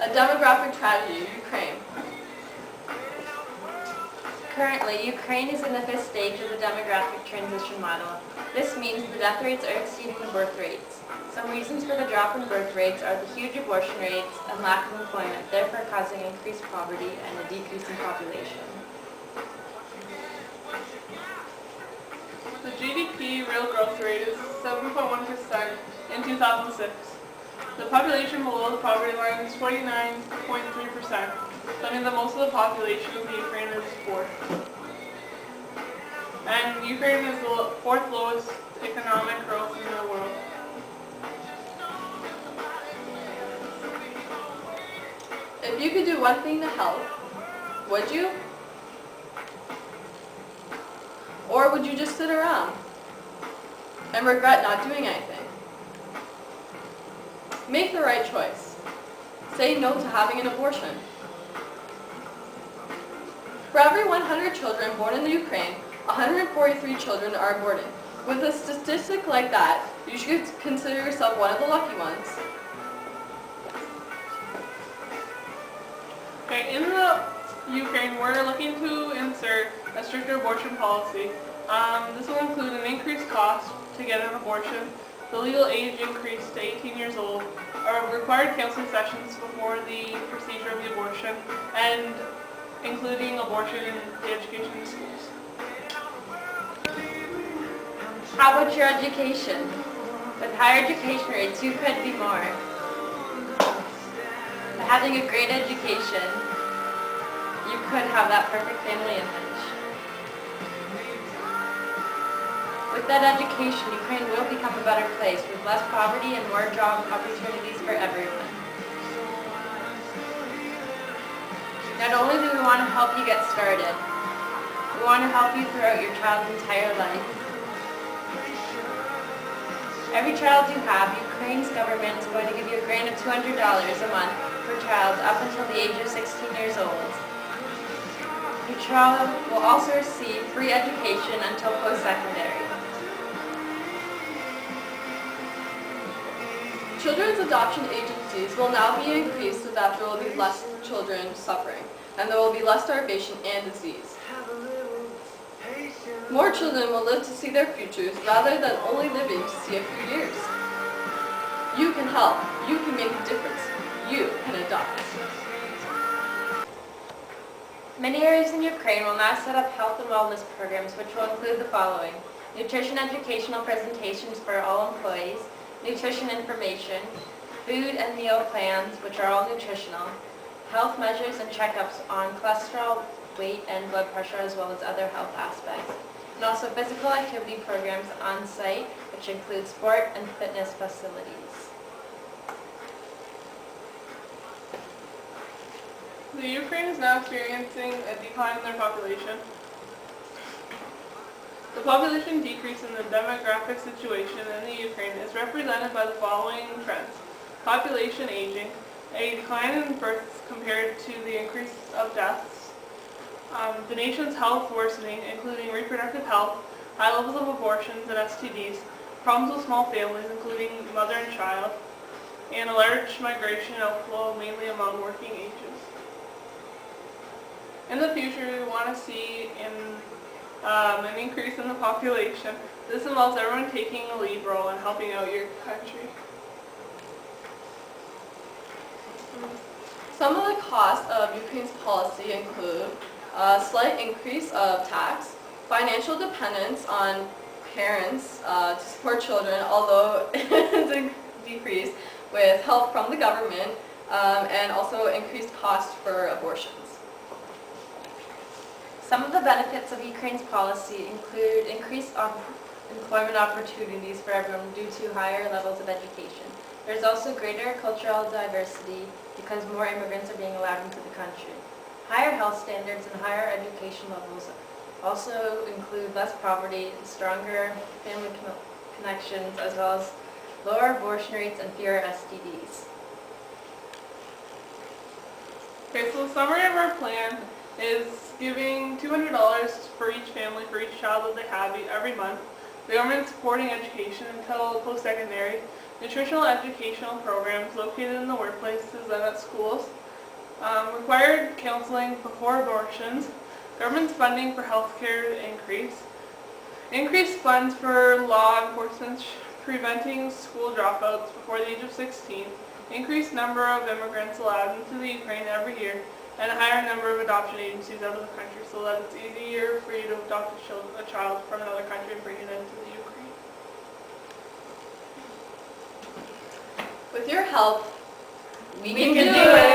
A demographic tragedy, Ukraine. Currently, Ukraine is in the fifth stage of the demographic transition model. This means the death rates are exceeding the birth rates. Some reasons for the drop in birth rates are the huge abortion rates and lack of employment, therefore causing increased poverty and a decrease in population. The GDP real growth rate is 7.1% in 2006. The population below the poverty line is 49.3%. That means that most of the population of Ukraine is poor. And Ukraine is the fourth lowest economic growth in the world. If you could do one thing to help, would you? Or would you just sit around and regret not doing anything? Make the right choice. Say no to having an abortion. For every 100 children born in the Ukraine, 143 children are aborted. With a statistic like that, you should consider yourself one of the lucky ones. Okay, in the Ukraine, we're looking to insert a stricter abortion policy. This will include an increased cost to get an abortion, the legal age increased to 18 years old, required counseling sessions before the procedure of the abortion, and including abortion in the education in schools. How about your education? With higher education rates, you could be more. By having a great education, you could have that perfect family image. With that education, Ukraine will become a better place with less poverty and more job opportunities for everyone. Not only do we want to help you get started, we want to help you throughout your child's entire life. Every child you have, Ukraine's government is going to give you a grant of $200 a month per child up until the age of 16 years old. Your child will also receive free education until post-secondary. Children's adoption agencies will now be increased so that there will be less children suffering, and there will be less starvation and disease. More children will live to see their futures rather than only living to see a few years. You can help. You can make a difference. You can adopt. Many areas in Ukraine will now set up health and wellness programs which will include the following: nutrition educational presentations for all employees, nutrition information, food and meal plans which are all nutritional, health measures and checkups on cholesterol, weight, and blood pressure as well as other health aspects, and also physical activity programs on site which include sport and fitness facilities. The Ukraine is now experiencing a decline in their population. The population decrease in the demographic situation in the Ukraine is represented by the following trends: population aging, a decline in births compared to the increase of deaths, the nation's health worsening, including reproductive health, high levels of abortions and STDs, problems with small families, including mother and child, and a large migration outflow, mainly among working ages. In the future, we want to see an increase in the population. This involves everyone taking a lead role in helping out your country. Some of the costs of Ukraine's policy include a slight increase of tax, financial dependence on parents to support children, although it's a decrease, with help from the government, and also increased costs for abortions. Some of the benefits of Ukraine's policy include increased employment opportunities for everyone due to higher levels of education. There's also greater cultural diversity because more immigrants are being allowed into the country. Higher health standards and higher education levels also include less poverty, stronger family connections, as well as lower abortion rates and fewer STDs. Okay, so the summary of our plan is giving $200 for each family, for each child that they have every month. The government supporting education until post-secondary. nutritional educational programs located in the workplaces and at schools, required counseling before abortions, government's funding for healthcare increase, increased funds for law enforcement preventing school dropouts before the age of 16, increased number of immigrants allowed into the Ukraine every year, and a higher number of adoption agencies out of the country so that it's easier for you to adopt a child from another country and bring it into the Ukraine. With your help, We can can do do it.